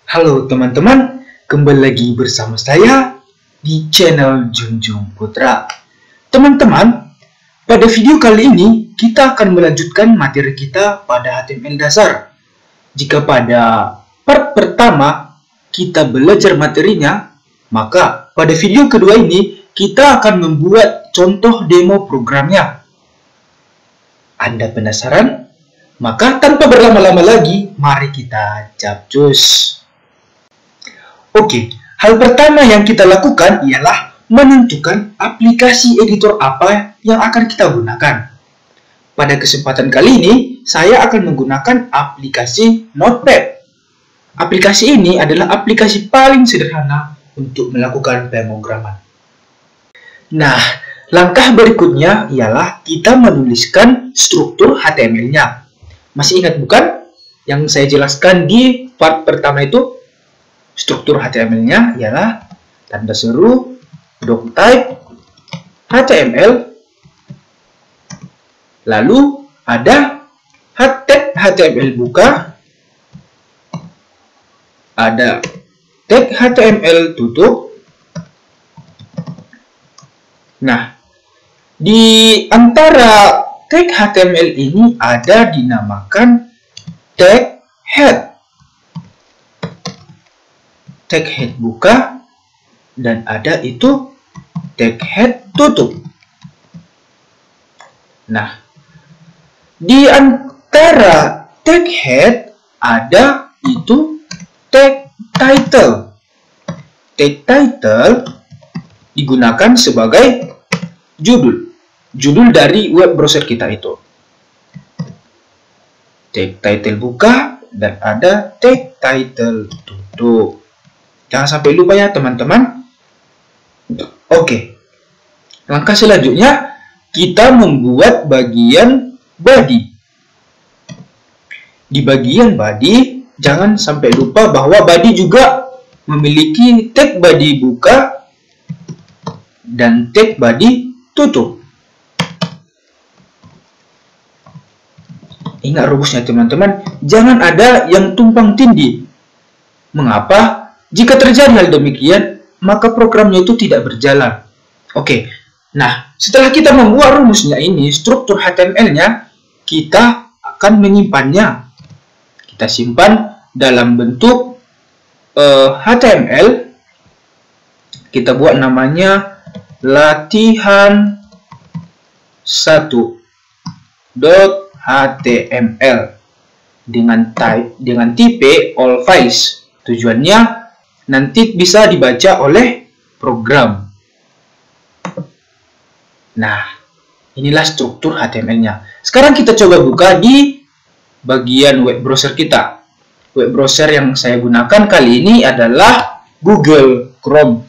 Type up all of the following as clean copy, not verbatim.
Halo teman-teman, kembali lagi bersama saya di channel Junjung Putra. Teman-teman, pada video kali ini kita akan melanjutkan materi kita pada HTML dasar. Jika pada part pertama kita belajar materinya, maka pada video kedua ini kita akan membuat contoh demo programnya. Anda penasaran? Maka tanpa berlama-lama lagi, mari kita capcus. Oke, hal pertama yang kita lakukan ialah menentukan aplikasi editor apa yang akan kita gunakan. Pada kesempatan kali ini, saya akan menggunakan aplikasi Notepad. Aplikasi ini adalah aplikasi paling sederhana untuk melakukan pemrograman. Nah, langkah berikutnya ialah kita menuliskan struktur HTML-nya. Masih ingat bukan? Yang saya jelaskan di part pertama itu, struktur HTML-nya ialah tanda seru, doctype, HTML, lalu ada tag HTML buka, ada tag HTML tutup. Nah, di antara tag HTML ini ada dinamakan tag head. Tag head buka dan ada itu tag head tutup. Nah, di antara tag head ada itu tag title. Tag title digunakan sebagai judul dari web browser kita itu. Tag title buka dan ada tag title tutup. Jangan sampai lupa ya teman-teman. Oke. Langkah selanjutnya kita membuat bagian body. Di bagian body jangan sampai lupa bahwa body juga memiliki tag body buka dan tag body tutup. Ingat rumusnya teman-teman, jangan ada yang tumpang tindih. Mengapa? Jika terjadi hal demikian, maka programnya itu tidak berjalan. Oke, nah setelah kita membuat rumusnya ini, struktur HTML-nya, kita akan menyimpannya. Kita simpan dalam bentuk HTML. Kita buat namanya latihan 1.html dengan tipe all files. Tujuannya nanti bisa dibaca oleh program. Nah, inilah struktur HTML-nya. Sekarang kita coba buka di bagian web browser kita. Web browser yang saya gunakan kali ini adalah Google Chrome.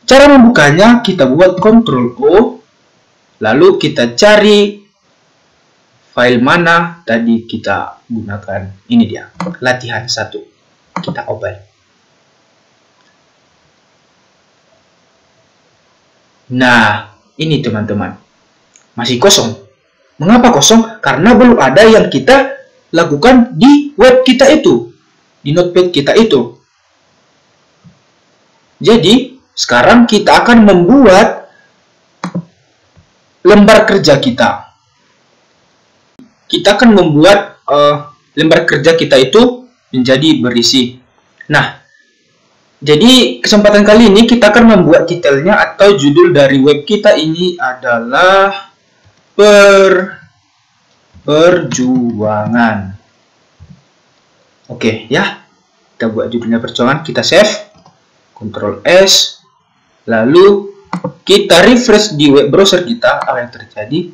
Cara membukanya, kita buat Ctrl O, lalu kita cari file mana tadi kita gunakan. Ini dia, latihan 1. Kita open. Nah, ini teman-teman. Masih kosong. Mengapa kosong? Karena belum ada yang kita lakukan di web kita itu. Di notepad kita itu. Jadi, sekarang kita akan membuat lembar kerja kita. Kita akan membuat lembar kerja kita itu menjadi berisi. Nah, jadi kesempatan kali ini kita akan membuat titelnya atau judul dari web kita ini adalah perjuangan. Oke ya, kita buat judulnya perjuangan, kita save, Ctrl S, lalu kita refresh di web browser kita, apa yang terjadi?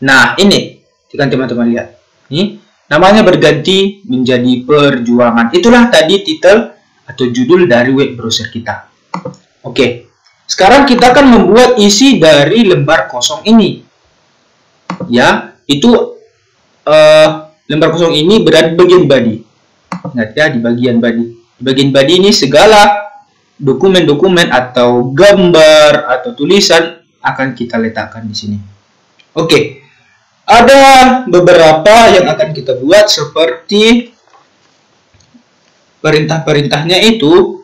Nah, ini, jika teman-teman lihat, ini namanya berganti menjadi perjuangan. Itulah tadi titel atau judul dari web browser kita. Oke, sekarang kita akan membuat isi dari lembar kosong ini. Ya, itu lembar kosong ini berada di bagian body. Ingat ya, di bagian body. Di bagian body ini segala dokumen-dokumen atau gambar atau tulisan akan kita letakkan di sini. Oke. Ada beberapa yang akan kita buat seperti perintah-perintahnya itu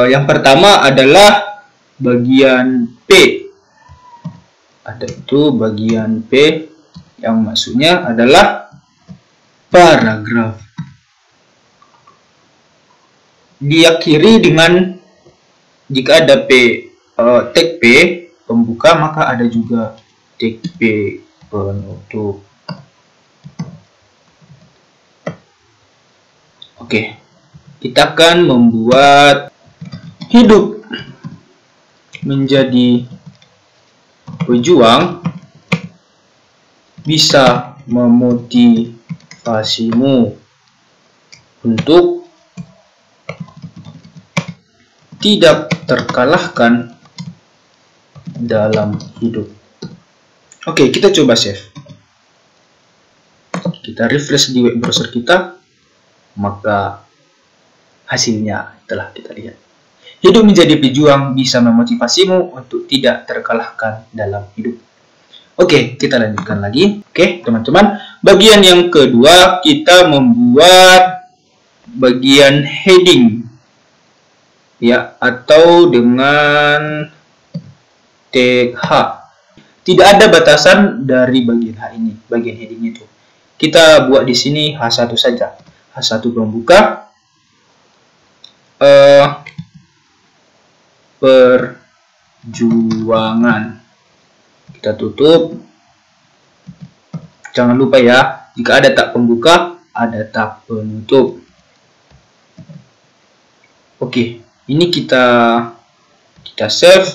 yang pertama adalah bagian P. Ada itu bagian P yang maksudnya adalah paragraf. Diakhiri dengan, jika ada tag P pembuka, maka ada juga tag P penutup. Oke, kita akan membuat hidup menjadi pejuang bisa memotivasimu untuk tidak terkalahkan dalam hidup. Oke, kita coba save. Kita refresh di web browser kita, maka hasilnya telah kita lihat. Hidup menjadi pejuang bisa memotivasimu untuk tidak terkalahkan dalam hidup. Oke, kita lanjutkan lagi. Oke, teman-teman. Bagian yang kedua, kita membuat bagian heading. Ya, atau dengan tag H. Tidak ada batasan dari bagian H ini, bagian heading itu. Kita buat di sini H1 saja. H1 pembuka. Perjuangan. Kita tutup. Jangan lupa ya, jika ada tag pembuka, ada tag penutup. Oke, ini kita save.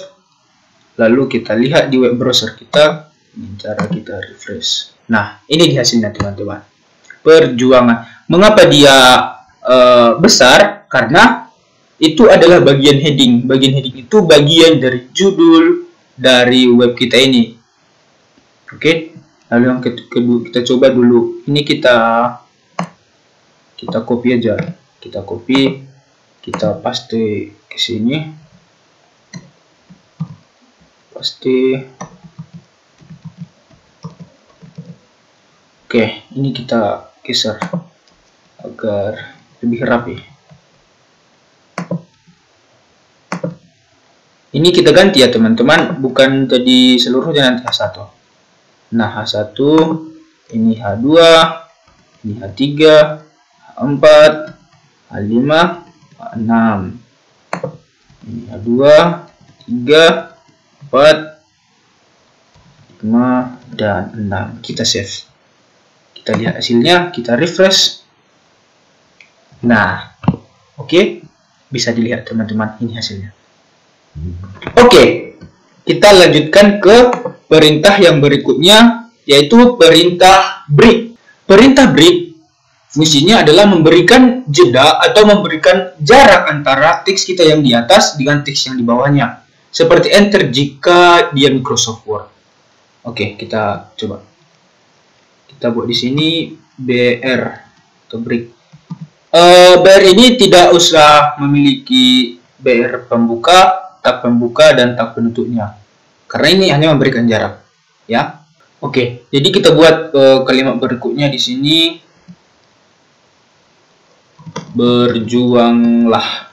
Lalu kita lihat di web browser kita. Ini cara kita refresh. Nah, ini di hasilnya teman-teman. Perjuangan. Mengapa dia besar? Karena itu adalah bagian heading. Bagian heading itu bagian dari judul dari web kita ini. Oke. Lalu yang kedua, kita coba dulu. Ini kita copy aja. Kita copy, kita paste ke sini. Paste. Oke, ini kita geser agar lebih rapi. Ini kita ganti ya teman-teman, bukan tadi seluruhnya nanti H1. Nah, H1, ini H2, ini H3, H4, H5, H6. Ini H2, 3, 4, 5, dan 6. Kita save. Kita lihat hasilnya, kita refresh. Nah, oke. Bisa dilihat teman-teman, ini hasilnya. Oke, kita lanjutkan ke perintah yang berikutnya, yaitu perintah break. Perintah break fungsinya adalah memberikan jeda atau memberikan jarak antara teks kita yang di atas dengan teks yang di bawahnya. Seperti enter jika dia Microsoft Word. Oke, kita coba. Kita buat di sini BR atau break. BR ini tidak usah memiliki BR pembuka, tag pembuka, dan tag penutupnya. Karena ini hanya memberikan jarak, ya. Oke, jadi kita buat kalimat berikutnya di sini. Berjuanglah.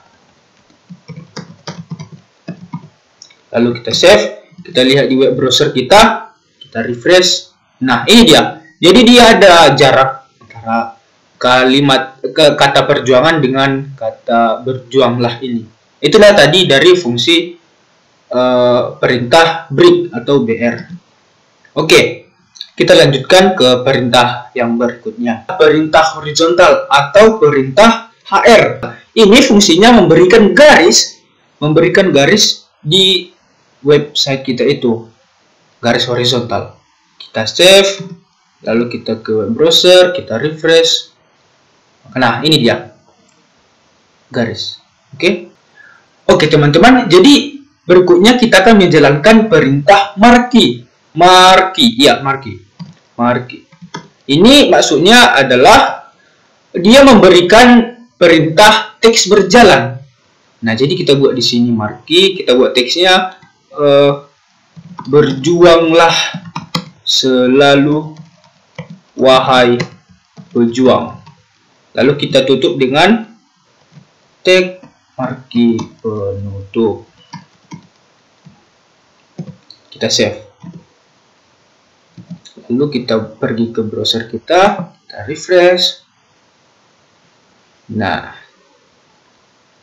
Lalu kita save, kita lihat di web browser kita refresh. Nah, ini dia. Jadi dia ada jarak antara kata perjuangan dengan kata berjuanglah ini. Itulah tadi dari fungsi perintah break atau BR. Oke, kita lanjutkan ke perintah yang berikutnya. Perintah horizontal atau perintah HR. Ini fungsinya memberikan garis di website kita itu. Garis horizontal. Kita save, lalu kita ke web browser, kita refresh. Nah, ini dia. Garis. Oke. Oke teman-teman, jadi berikutnya kita akan menjalankan perintah marquee. Marquee. Ini maksudnya adalah dia memberikan perintah teks berjalan. Nah, jadi kita buat di sini marquee, kita buat teksnya berjuanglah selalu wahai pejuang. Lalu kita tutup dengan tag marki penutup. Kita save. Lalu kita pergi ke browser kita refresh. Nah,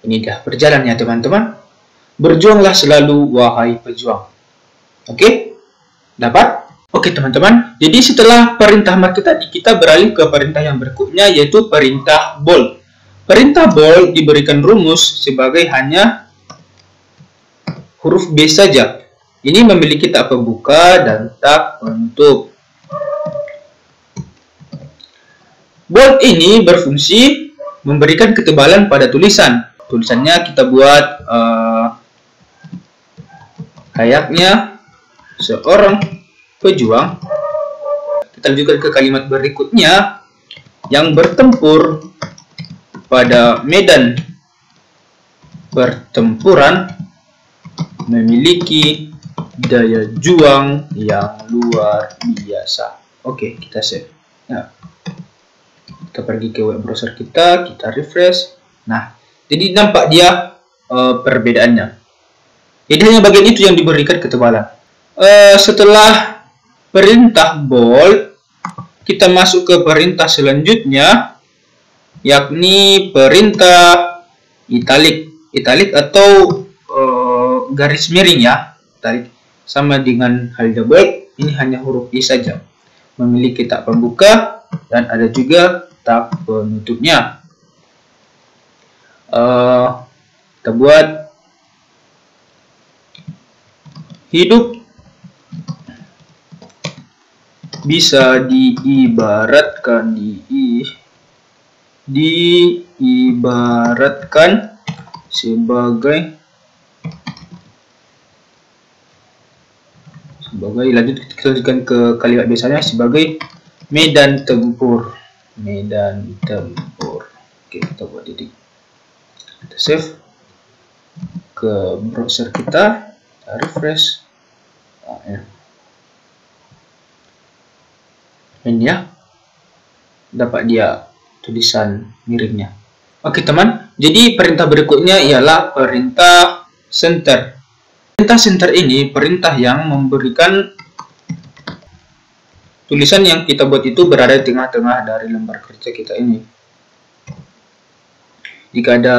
ini dah berjalan ya teman-teman. Berjuanglah selalu wahai pejuang. Oke? Dapat? Oke teman-teman. Jadi setelah perintah mark tadi, kita beralih ke perintah yang berikutnya, yaitu perintah bold. Perintah bold diberikan rumus sebagai hanya huruf B saja. Ini memiliki tab pembuka dan tab penutup. Bold ini berfungsi memberikan ketebalan pada tulisan. Tulisannya kita buat layaknya seorang pejuang. Kita lanjutkan ke kalimat berikutnya, yang bertempur pada medan pertempuran memiliki daya juang yang luar biasa. Oke, kita save. Nah, kita pergi ke web browser kita refresh. Nah, jadi nampak dia perbedaannya. Jadi hanya bagian itu yang diberikan ketebalan. Setelah perintah bold, kita masuk ke perintah selanjutnya, yakni perintah italic. Italic atau garis miring ya. Italic sama dengan halnya bold, ini hanya huruf I saja. Memiliki tab pembuka dan ada juga tab penutupnya. Kita buat hidup bisa diibaratkan sebagai lanjut kita lanjutkan ke kalimat biasanya sebagai medan tempur. Oke, kita buat titik. Kita save ke browser kita refresh. Ini ya, dapat dia tulisan miringnya. Oke teman, jadi perintah berikutnya ialah perintah center. Perintah center ini perintah yang memberikan tulisan yang kita buat itu berada di tengah-tengah dari lembar kerja kita ini. Jika ada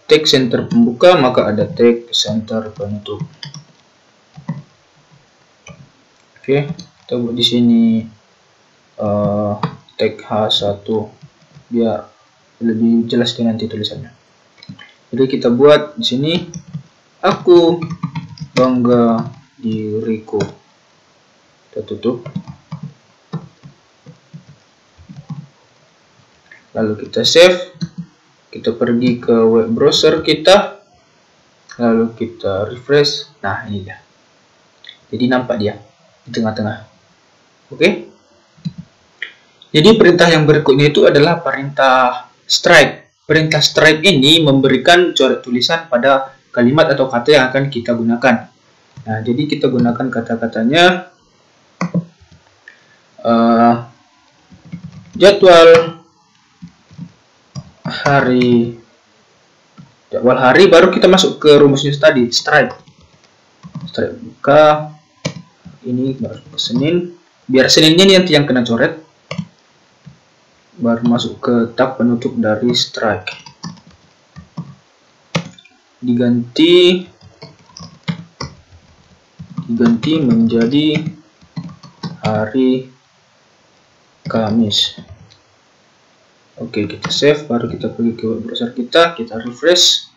tag center pembuka, maka ada tag center penutup. Oke, kita buat di sini tag H1 biar lebih jelas nanti tulisannya. Jadi kita buat di sini, aku bangga diriku. Kita tutup. Lalu kita save. Kita pergi ke web browser kita. Lalu kita refresh. Nah, ini dia. Jadi nampak dia di tengah-tengah. Oke. Jadi perintah yang berikutnya itu adalah perintah stripe. Perintah stripe ini memberikan coret tulisan pada kalimat atau kata yang akan kita gunakan. Nah, jadi kita gunakan kata-katanya jadwal hari, baru kita masuk ke rumusnya tadi, stripe buka, ini baru ke Senin, biar Seninnya ini nanti yang kena coret, baru masuk ke tab penutup dari stripe, diganti menjadi hari Kamis. Oke, kita save, baru kita pergi ke web browser kita refresh.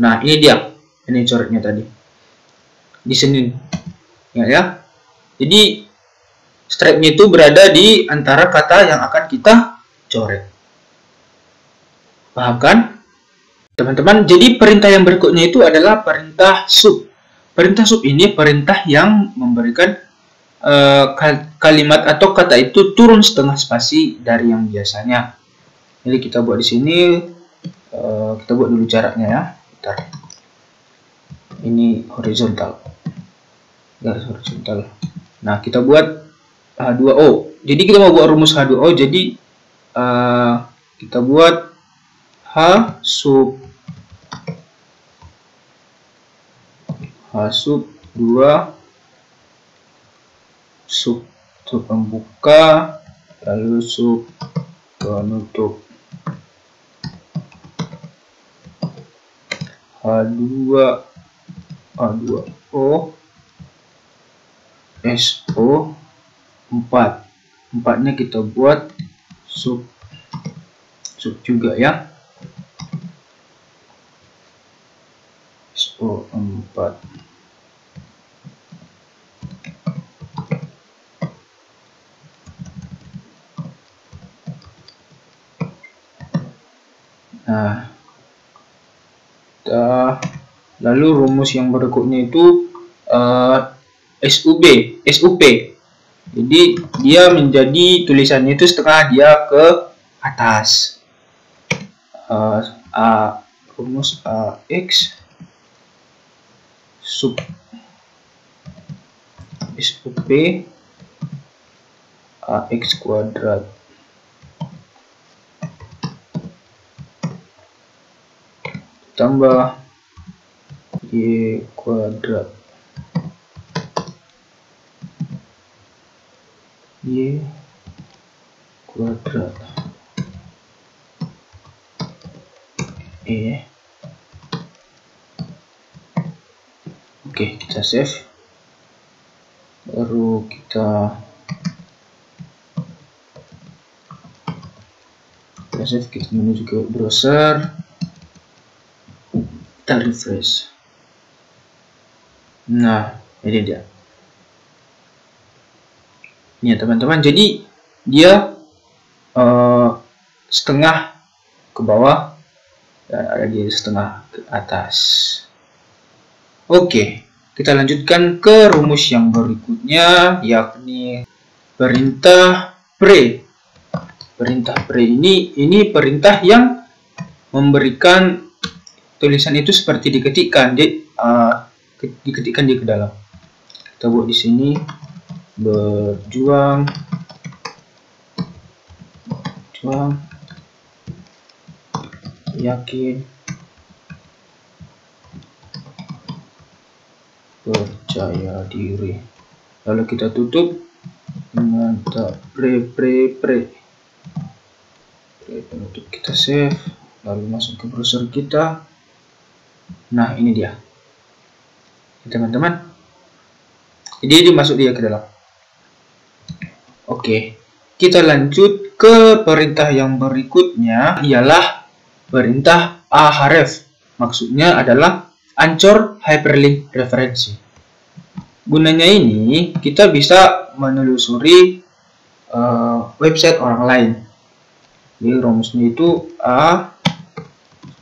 Nah, ini dia, ini coretnya tadi di Senin ya. Jadi stripe-nya itu berada di antara kata yang akan kita coret. Paham kan teman-teman? Jadi perintah yang berikutnya itu adalah perintah sub. Perintah sub ini perintah yang memberikan kalimat atau kata itu turun setengah spasi dari yang biasanya. Jadi kita buat di sini, kita buat dulu jaraknya ya. Bentar. Ini horizontal, garis horizontal. Nah, kita buat H2O. Jadi kita mau buat rumus H2O. Jadi kita buat H sub 2 sub pembuka lalu sub penutup H2O SO 4 nya kita buat sub juga ya, SO 4. Nah, lalu rumus yang berikutnya itu SUP. Jadi dia menjadi tulisannya itu setengah dia ke atas. Rumus AX sub SUP AX kuadrat tambah Y kuadrat E. Oke, kita save. Baru kita save, kita menuju ke browser, kita refresh. Nah, ini dia. Ini ya teman-teman, jadi dia setengah ke bawah dan ada di setengah ke atas. Oke, kita lanjutkan ke rumus yang berikutnya, yakni perintah pre. Perintah pre ini perintah yang memberikan tulisan itu seperti diketikkan, diketikkan di ke dalam. Kita buat di sini berjuang, yakin, percaya diri. Lalu kita tutup dengan pre. Penutup, kita save, lalu masuk ke browser kita. Nah, ini dia teman-teman, jadi dia masuk dia ke dalam. Oke, kita lanjut ke perintah yang berikutnya, ialah perintah ahref. Maksudnya adalah ancor hyperlink referensi. Gunanya ini kita bisa menelusuri website orang lain. Jadi rumusnya itu A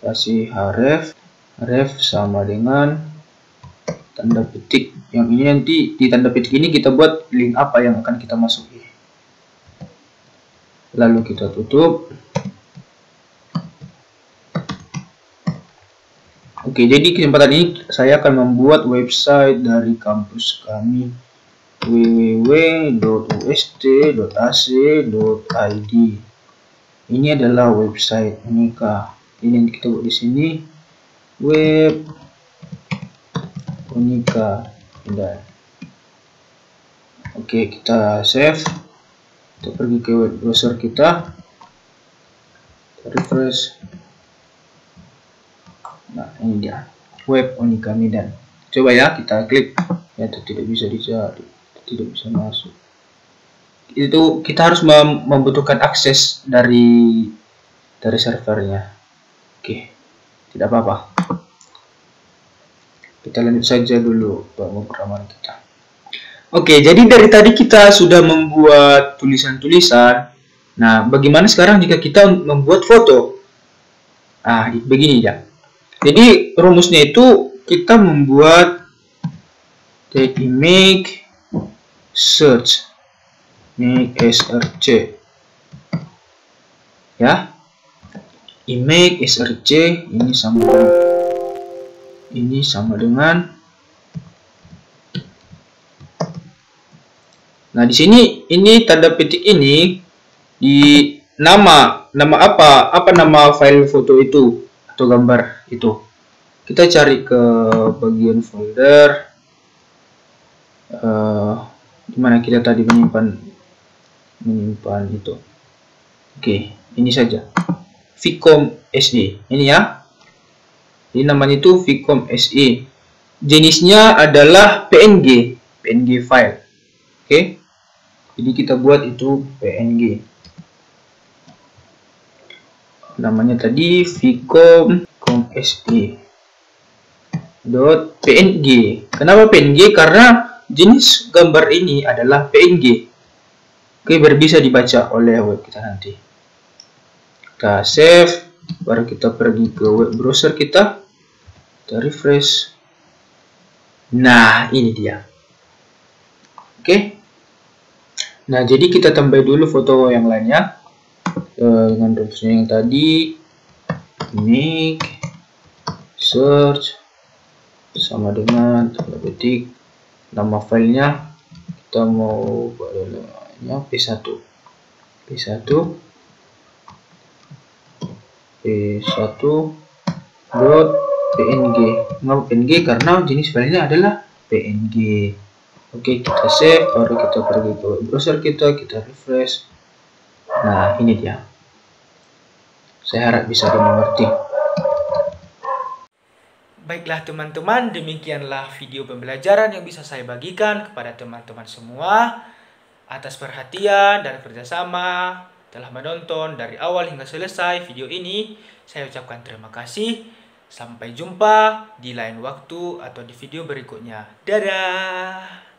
spasi href sama dengan tanda petik. Yang ini nanti di tanda petik ini kita buat link apa yang akan kita masuki. Lalu kita tutup. Oke, jadi kesempatan ini saya akan membuat website dari kampus kami, www.ust.ac.id. Ini adalah website Unika. Ini yang kita buat di sini, web Unika. Oke, kita save. Kita pergi ke web browser kita refresh. Nah, ini dia web Unika Medan. Coba ya, kita klik. Ya, itu tidak bisa dicari, tidak bisa masuk. Itu kita harus membutuhkan akses dari servernya. Oke, tidak apa-apa. Kita lanjut saja dulu pemrograman kita. Oke, jadi dari tadi kita sudah membuat tulisan-tulisan. Nah, bagaimana sekarang jika kita membuat foto? Nah, begini ya. Jadi rumusnya itu kita membuat take image search, make src, ya. Image src ini sama dengan. Nah, di sini ini tanda petik ini di nama nama apa nama file foto itu atau gambar itu. Kita cari ke bagian folder di mana kita tadi menyimpan itu. Oke, ini saja. Vcom SD. Ini ya. Ini namanya itu Vcom SE. Jenisnya adalah PNG file. Oke. Jadi kita buat itu PNG. Namanya tadi Vcom SE .png. Kenapa PNG? Karena jenis gambar ini adalah PNG. Oke, biar bisa dibaca oleh web kita nanti. Kita save, baru kita pergi ke web browser kita refresh. Nah, ini dia. Oke. Nah, jadi kita tambah dulu foto yang lainnya dengan rumusnya yang tadi. Unique search sama dengan tanda petik nama filenya, kita mau namanya p1 .png. Mengapa PNG? Karena jenis filenya adalah PNG. Oke, kita save, baru kita pergi ke web browser kita refresh. Nah, ini dia. Saya harap bisa dimengerti. Baiklah teman-teman, demikianlah video pembelajaran yang bisa saya bagikan kepada teman-teman semua. Atas perhatian dan kerjasama telah menonton dari awal hingga selesai video ini, saya ucapkan terima kasih. Sampai jumpa di lain waktu atau di video berikutnya. Dadah!